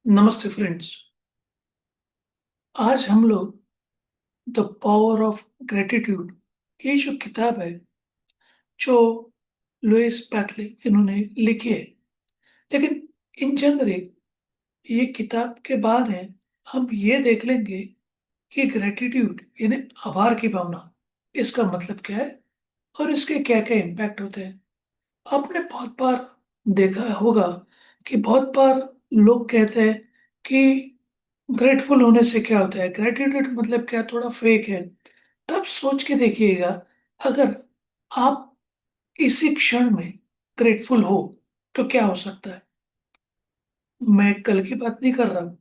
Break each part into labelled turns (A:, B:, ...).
A: नमस्ते फ्रेंड्स। आज हम लोग द पावर ऑफ ग्रेटिट्यूड ये जो किताब है जो लुइस पैथले इन्होंने लिखी है। लेकिन इन जनरल ये किताब के बाद है हम ये देख लेंगे कि ग्रेटिट्यूड यानी आभार की भावना इसका मतलब क्या है और इसके क्या क्या इम्पैक्ट होते हैं। आपने बहुत बार देखा होगा कि बहुत बार लोग कहते हैं कि ग्रेटफुल होने से क्या होता है, ग्रेटिट्यूड मतलब क्या, थोड़ा फेक है। तब सोच के देखिएगा, अगर आप इसी क्षण में ग्रेटफुल हो तो क्या हो सकता है। मैं कल की बात नहीं कर रहा हूँ,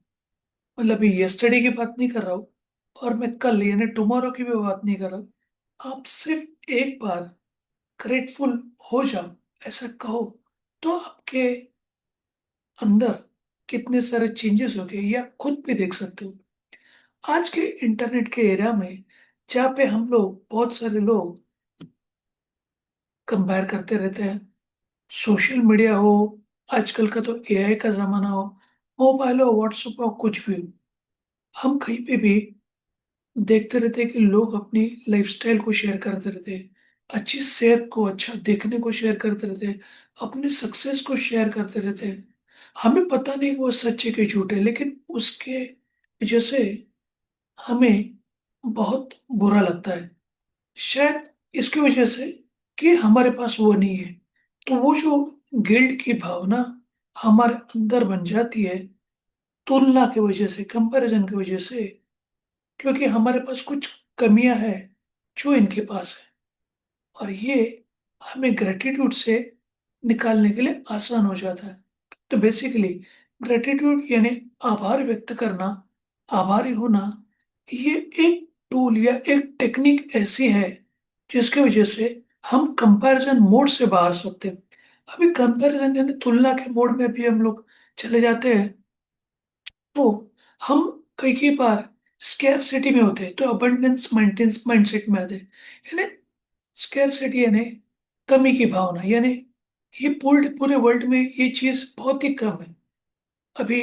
A: मतलब यस्टरडे की बात नहीं कर रहा हूँ, और मैं कल यानी टुमारो की भी बात नहीं कर रहा हूँ। आप सिर्फ एक बार ग्रेटफुल हो जाओ, ऐसा कहो, तो आपके अंदर कितने सारे चेंजेस हो गए ये आप खुद भी देख सकते हो। आज के इंटरनेट के एरा में जहाँ पे हम लोग, बहुत सारे लोग कंपेयर करते रहते हैं, सोशल मीडिया हो, आजकल का तो एआई का जमाना हो, मोबाइल हो, व्हाट्सएप हो, कुछ भी हो, हम कहीं पे भी देखते रहते हैं कि लोग अपनी लाइफस्टाइल को शेयर करते रहते हैं, अच्छी सेहत को, अच्छा देखने को शेयर करते रहते हैं, अपनी सक्सेस को शेयर करते रहते हैं। हमें पता नहीं वो सच है कि झूठ है, लेकिन उसके वजह से हमें बहुत बुरा लगता है। शायद इसकी वजह से कि हमारे पास वो नहीं है, तो वो जो गिल्ट की भावना हमारे अंदर बन जाती है, तुलना की वजह से, कंपैरिजन की वजह से, क्योंकि हमारे पास कुछ कमियां हैं जो इनके पास है, और ये हमें ग्रेटिट्यूड से निकालने के लिए आसान हो जाता है। तो बेसिकली ग्रेटिट्यूड यानी आभार व्यक्त करना, आभारी होना, ये एक टूल या एक टेक्निक ऐसी है जिसकी वजह से हम कंपैरिजन मोड से बाहर सकते हैं। अभी कंपैरिजन यानी तुलना के मोड में भी हम लोग चले जाते हैं, तो हम कई कई बार स्कैरसिटी में होते हैं, तो अबंडेंस मेंटेनेंस माइंडसेट में आते हैं। यानी स्कैरसिटी यानी कमी की भावना, यानी ये पूरे पूरे वर्ल्ड में ये चीज बहुत ही कम है। अभी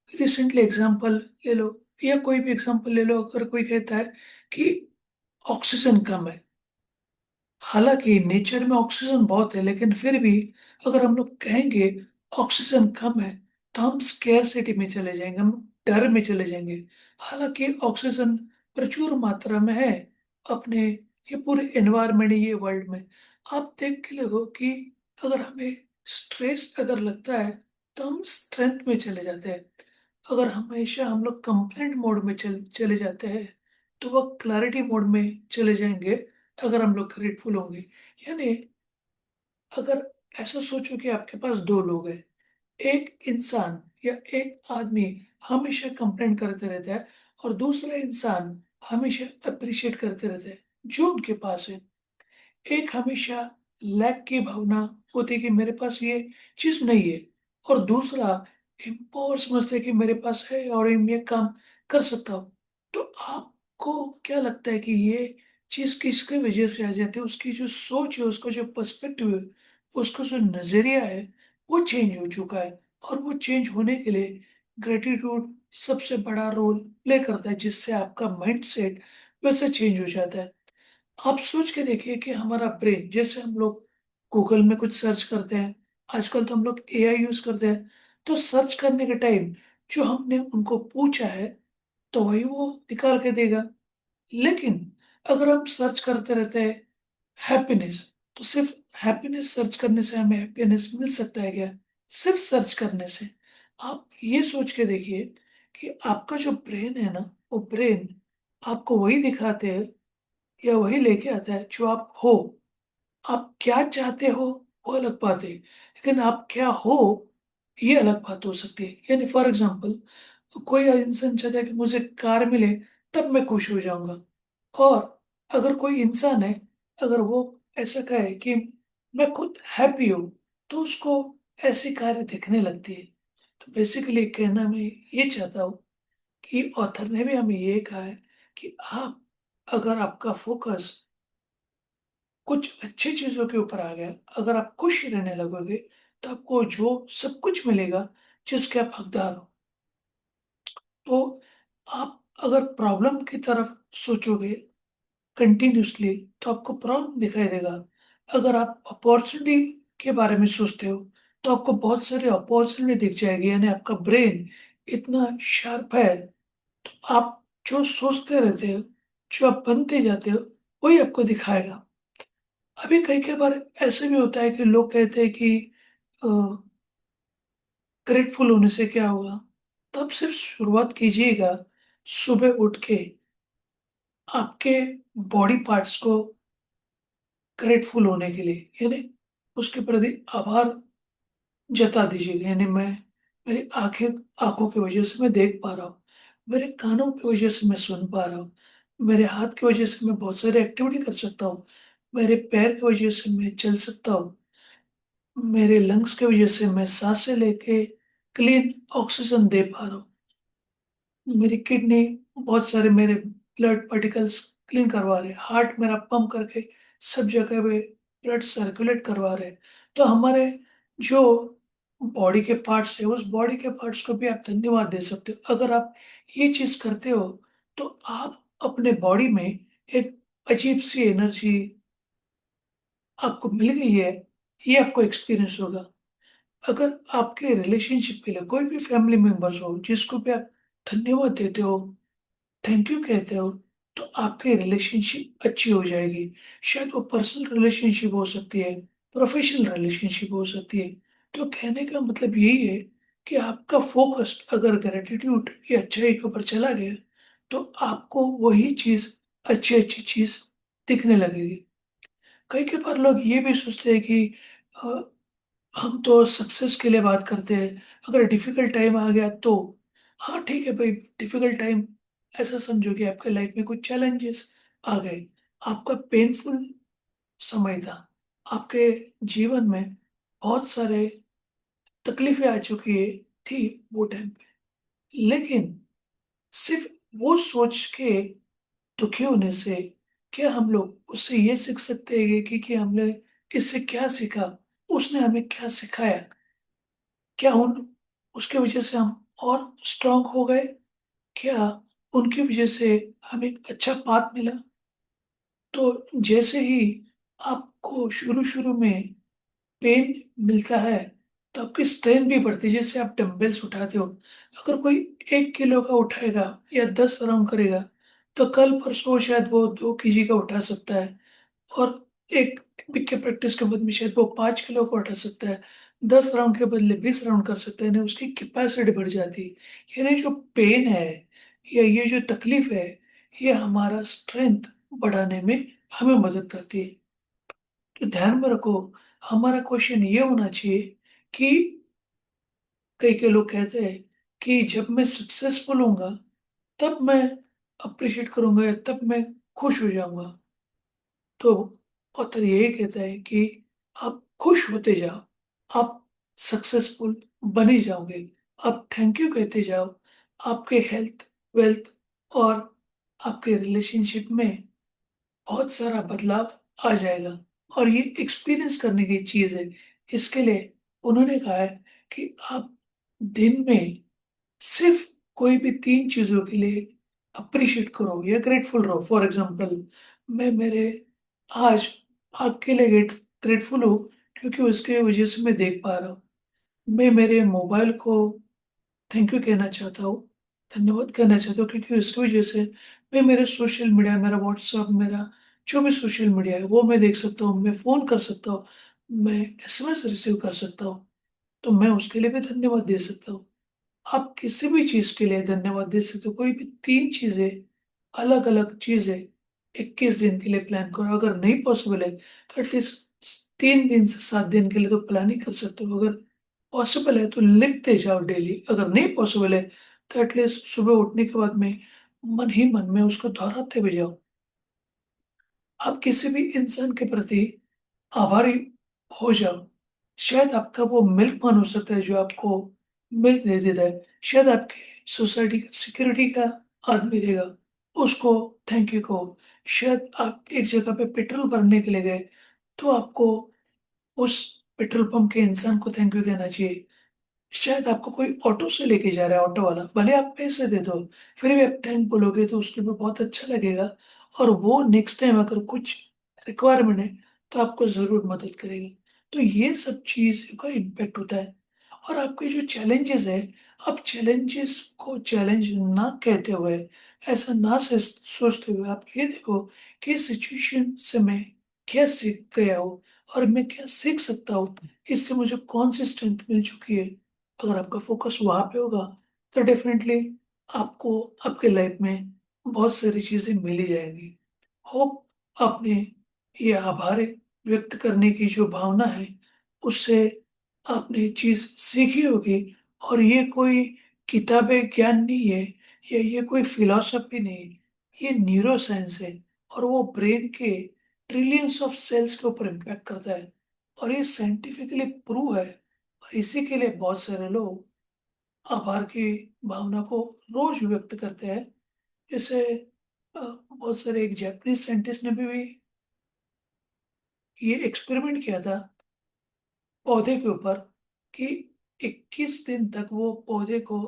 A: रिसेंटली एग्जांपल ले लो, या कोई भी एग्जांपल ले लो, अगर कोई कहता है कि ऑक्सीजन कम है, हालांकि नेचर में ऑक्सीजन बहुत है, लेकिन फिर भी अगर हम लोग कहेंगे ऑक्सीजन कम है, तो हम स्केर्सिटी में चले जाएंगे, हम डर में चले जाएंगे। हालांकि ऑक्सीजन प्रचुर मात्रा में है अपने ये पूरे एनवायरमेंट, ये वर्ल्ड में। आप देख के लगो कि अगर हमें स्ट्रेस अगर लगता है तो हम स्ट्रेंथ में चले जाते हैं। अगर हमेशा हम लोग कंप्लेंट मोड में चले जाते हैं, तो वह क्लैरिटी मोड में चले जाएंगे अगर हम लोग ग्रेटफुल होंगे। यानी अगर ऐसा सोचो कि आपके पास दो लोग हैं, एक इंसान या एक आदमी हमेशा कंप्लेंट करते रहता है, और दूसरा इंसान हमेशा अप्रिशिएट करते रहता है जो उनके पास है। एक हमेशा लैक की भावना होती है कि मेरे पास ये चीज नहीं है, और दूसरा एम्पावर समझते है कि मेरे पास है और मैं ये काम कर सकता हूँ। तो आपको क्या लगता है कि ये चीज किसकी वजह से आ जाती है? उसकी जो सोच है, उसका जो पर्सपेक्टिव है, उसका जो नजरिया है, वो चेंज हो चुका है। और वो चेंज होने के लिए ग्रेटिट्यूड सबसे बड़ा रोल प्ले करता है, जिससे आपका माइंड सेट वैसे चेंज हो जाता है। आप सोच के देखिए कि हमारा ब्रेन, जैसे हम लोग गूगल में कुछ सर्च करते हैं, आजकल तो हम लोग एआई यूज करते हैं, तो सर्च करने के टाइम जो हमने उनको पूछा है तो वही वो निकाल के देगा। लेकिन अगर हम सर्च करते रहते हैं हैप्पीनेस, तो सिर्फ हैप्पीनेस सर्च करने से हमें हैप्पीनेस मिल सकता है क्या? सिर्फ सर्च करने से? आप ये सोच के देखिए कि आपका जो ब्रेन है ना, वो ब्रेन आपको वही दिखाते हैं या वही लेके आता है जो आप हो। आप क्या चाहते हो वो अलग बात है, लेकिन आप क्या हो ये अलग बात हो सकती है। यानी फॉर एग्जांपल, कोई इंसान चाहता है कि मुझे कार मिले तब मैं खुश हो जाऊंगा, और अगर कोई इंसान है, अगर वो ऐसा कहे कि मैं खुद हैप्पी हूं, तो उसको ऐसी कारें दिखने लगती है। तो बेसिकली कहना मैं ये चाहता हूँ कि ऑथर ने भी हमें ये कहा है कि आप, अगर आपका फोकस कुछ अच्छी चीजों के ऊपर आ गया, अगर आप खुश रहने लगोगे, तो आपको जो सब कुछ मिलेगा जिसके आप हकदार हो। तो आप अगर प्रॉब्लम की तरफ सोचोगे कंटिन्यूअसली तो आपको प्रॉब्लम दिखाई देगा। अगर आप अपॉर्चुनिटी के बारे में सोचते हो तो आपको बहुत सारी अपॉर्चुनिटी दिख जाएगी, यानी आपका ब्रेन इतना शार्प है। तो आप जो सोचते रहते हो, जो आप बनते जाते हो, वही आपको दिखाएगा। अभी कई कई बार ऐसे भी होता है कि लोग कहते हैं कि ग्रेटफुल होने से क्या होगा। तब सिर्फ शुरुआत कीजिएगा सुबह उठ के आपके बॉडी पार्ट्स को ग्रेटफुल होने के लिए, यानी उसके प्रति आभार जता दीजिएगा। यानी मेरी आंखें, आंखों की वजह से मैं देख पा रहा हूँ, मेरे कानों की वजह से मैं सुन पा रहा हूँ, मेरे हाथ की वजह से मैं बहुत सारी एक्टिविटी कर सकता हूँ, मेरे पैर की वजह से मैं चल सकता हूँ, मेरे लंग्स की वजह से मैं सांसें लेके क्लीन ऑक्सीजन दे पा रहा हूँ, मेरी किडनी बहुत सारे मेरे ब्लड पार्टिकल्स क्लीन करवा रहे हैं, हार्ट मेरा पंप करके सब जगह पे ब्लड सर्कुलेट करवा रहे हैं। तो हमारे जो बॉडी के पार्ट्स है, उस बॉडी के पार्ट्स को भी आप धन्यवाद दे सकते हो। अगर आप ये चीज करते हो तो आप अपने बॉडी में एक अजीब सी एनर्जी आपको मिल गई है, ये आपको एक्सपीरियंस होगा। अगर आपके रिलेशनशिप के लिए कोई भी फैमिली मेंबर्स हो जिसको भी आप धन्यवाद देते हो, थैंक यू कहते हो, तो आपकी रिलेशनशिप अच्छी हो जाएगी। शायद वो पर्सनल रिलेशनशिप हो सकती है, प्रोफेशनल रिलेशनशिप हो सकती है। तो कहने का मतलब यही है कि आपका फोकस अगर ग्रेटिट्यूड या अच्छाई के ऊपर चला गया तो आपको वही चीज, अच्छी अच्छी चीज दिखने लगेगी। कई कई बार लोग ये भी सोचते हैं कि अ, हम तो सक्सेस के लिए बात करते हैं, अगर डिफिकल्ट टाइम आ गया तो हाँ ठीक है भाई, डिफिकल्ट टाइम ऐसा समझो कि आपके लाइफ में कुछ चैलेंजेस आ गए, आपका पेनफुल समय था, आपके जीवन में बहुत सारे तकलीफें आ चुकी है थी वो टाइम पे। लेकिन सिर्फ वो सोच के दुखी होने से क्या हम लोग उससे ये सीख सकते हैं कि हमने इससे क्या सीखा, उसने हमें क्या सिखाया, क्या उन उसके वजह से हम और स्ट्रांग हो गए, क्या उनकी वजह से हमें एक अच्छा पाथ मिला। तो जैसे ही आपको शुरू शुरू में पेन मिलता है तो आपकी स्ट्रेंथ भी बढ़ती है। जैसे आप डंबल्स उठाते हो, अगर कोई 1 किलो का उठाएगा या 10 राउंड करेगा तो कल परसों शायद वो 2 केजी का उठा सकता है, और एक वीक के प्रैक्टिस के बाद में शायद वो 5 किलो को उठा सकता है, 10 राउंड के बदले 20 राउंड कर सकता है, यानी उसकी कैपेसिटी बढ़ जाती है। यानी जो पेन है या ये जो तकलीफ है, ये हमारा स्ट्रेंथ बढ़ाने में हमें मदद करती है। तो ध्यान में रखो, हमारा क्वेश्चन ये होना चाहिए कि कई कई लोग कहते हैं कि जब मैं सक्सेसफुल होऊंगा तब मैं अप्रिशिएट करूंगा या तब मैं खुश हो जाऊंगा। तो ऑथर यही कहता है कि आप खुश होते जाओ, आप सक्सेसफुल बने जाओगे, आप थैंक यू कहते जाओ, आपके हेल्थ, वेल्थ और आपके रिलेशनशिप में बहुत सारा बदलाव आ जाएगा। और ये एक्सपीरियंस करने की चीज है। इसके लिए उन्होंने कहा है कि आप दिन में सिर्फ कोई भी 3 चीजों के लिए अप्रिशिएट करो या ग्रेटफुल रहो। फॉर एग्जाम्पल, मैं मेरे आज आपके लिए ग्रेटफुल हूँ क्योंकि उसके वजह से मैं देख पा रहा हूँ। मैं मेरे मोबाइल को थैंक यू कहना चाहता हूँ, धन्यवाद कहना चाहता हूँ, क्योंकि उसकी वजह से मैं मेरे सोशल मीडिया, मेरा व्हाट्सअप, मेरा जो भी सोशल मीडिया है वो मैं देख सकता हूँ, मैं फ़ोन कर सकता हूँ, मैं एसएमएस रिसीव कर सकता हूँ। तो मैं उसके लिए भी धन्यवाद दे सकता हूँ। आप किसी भी चीज़ के लिए धन्यवाद दे सकते हो। कोई भी 3 चीज़ें, अलग अलग चीज़ें 21 दिन के लिए प्लान करो। अगर नहीं पॉसिबल है तो एटलीस्ट 3 दिन से 7 दिन के लिए तो प्लान ही कर सकते हो। अगर पॉसिबल है तो लिखते जाओ डेली, अगर नहीं पॉसिबल है तो एटलीस्ट सुबह उठने के बाद में मन ही मन में उसको दोहराते हुए जाओ। आप किसी भी इंसान के प्रति आभारी हो जाओ। शायद आपका वो मिल्कमैन हो सकता है जो आपको मिल्क दे देता है, शायद आपके सोसाइटी का सिक्योरिटी का आदमी रहेगा, उसको थैंक यू कहो। शायद आप एक जगह पे पेट्रोल भरने के लिए गए तो आपको उस पेट्रोल पंप के इंसान को थैंक यू कहना चाहिए। शायद आपको कोई ऑटो से लेके जा रहा है ऑटो वाला, भले आप पैसे दे दो, फिर भी आप थैंक बोलोगे तो उसके लिए बहुत अच्छा लगेगा और वो नेक्स्ट टाइम अगर कुछ रिक्वायरमेंट है, तो आपको ज़रूर मदद करेगी। तो ये सब चीज़ का इम्पैक्ट होता है और आपके जो चैलेंजेज़ हैं, आप चैलेंजेज़ को चैलेंज ना कहते हुए, ऐसा ना सोचते हुए आप ये देखो कि इस सिचुएशन से मैं क्या सीख गया हूँ और मैं क्या सीख सकता हूँ, इससे मुझे कौन-सी स्ट्रेंथ मिल चुकी है। अगर आपका फोकस वहाँ पे होगा, तो डेफ़िनेटली आपको आपके लाइफ़ में बहुत सारी चीज़ें मिल ही जाएँगी। होप आपने ये आभार व्यक्त करने की जो भावना है, उससे आपने चीज़ सीखी होगी और ये कोई किताबी ज्ञान नहीं है या ये कोई फ़िलॉसफ़ी नहीं है, ये न्यूरोसाइंस है और वो ब्रेन के ट्रिलियंस ऑफ सेल्स के ऊपर इम्पैक्ट करता है और ये साइंटिफिकली प्रूव है और इसी के लिए बहुत सारे लोग आभार की भावना को रोज़ व्यक्त करते हैं। जैसे बहुत सारे एक जापानीज़ साइंटिस्ट ने भी ये एक्सपेरिमेंट किया था पौधे के ऊपर कि 21 दिन तक वो पौधे को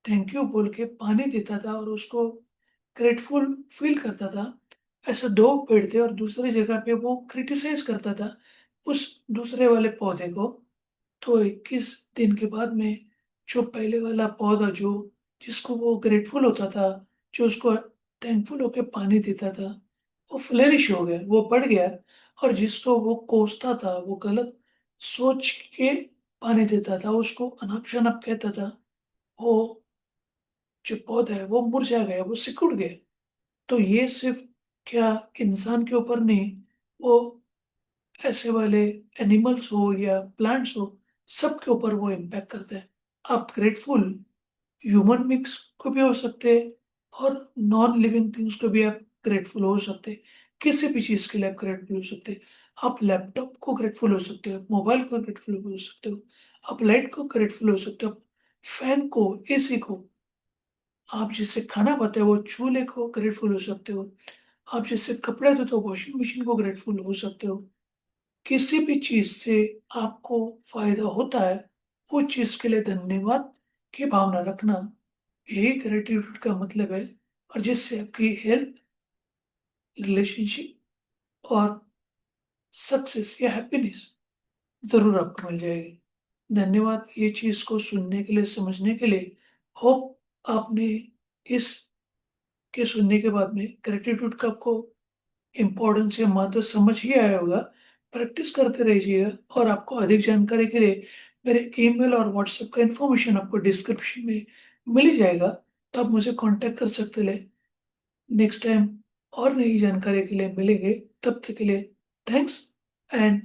A: थैंक यू बोल के पानी देता था और उसको ग्रेटफुल फील करता था। ऐसा 2 पेड़ थे और दूसरी जगह पे वो क्रिटिसाइज़ करता था उस दूसरे वाले पौधे को। तो 21 दिन के बाद में जो पहले वाला पौधा जो जिसको वो ग्रेटफुल होता था, जो उसको थैंकफुल होके पानी देता था, वो फ्लरिश हो गया, वो बढ़ गया और जिसको वो कोसता था, वो गलत सोच के पानी देता था, उसको अनाप-शनाप कहता था, वो जो पौधा है वो मुरझा गया, वो सिकुड़ गया। तो ये सिर्फ़ क्या इंसान के ऊपर नहीं, वो ऐसे वाले एनिमल्स हो या प्लांट्स हो, सबके ऊपर वो इम्पैक्ट करता है। आप ग्रेटफुल ह्यूमन बीइंग्स को भी हो सकते हैं और नॉन लिविंग थिंग्स को भी आप ग्रेटफुल हो सकते हैं। किसी भी चीज़ के लिए आप ग्रेटफुल हो सकते हैं। आप लैपटॉप को ग्रेटफुल हो सकते हो, आप मोबाइल को ग्रेटफुल हो सकते हो, आप लाइट को ग्रेटफुल हो सकते हो, आप फैन को, एसी को, आप जिससे खाना बनाते हो वो चूल्हे को ग्रेटफुल हो सकते हो। आप जिससे कपड़े धोते हो वॉशिंग मशीन को ग्रेटफुल हो सकते हो। किसी भी चीज़ से आपको फ़ायदा होता है, उस चीज़ के लिए धन्यवाद की भावना रखना, यही ग्रैटिट्यूड का मतलब है और जिससे आपकी हेल्थ, रिलेशनशिप और सक्सेस या हैप्पीनेस ज़रूर आपको मिल जाएगी। धन्यवाद ये चीज़ को सुनने के लिए, समझने के लिए। होप आपने इस के सुनने के बाद में ग्रैटिट्यूड का आपको इम्पोर्टेंस या महत्व समझ ही आया होगा। प्रैक्टिस करते रहिएगा और आपको अधिक जानकारी के लिए मेरे ईमेल और व्हाट्सएप का इन्फॉर्मेशन आपको डिस्क्रिप्शन में मिल ही जाएगा, तो आप मुझे कॉन्टैक्ट कर सकते हैं। नेक्स्ट टाइम और नई जानकारी के लिए मिलेंगे, तब तक के लिए थैंक्स एंड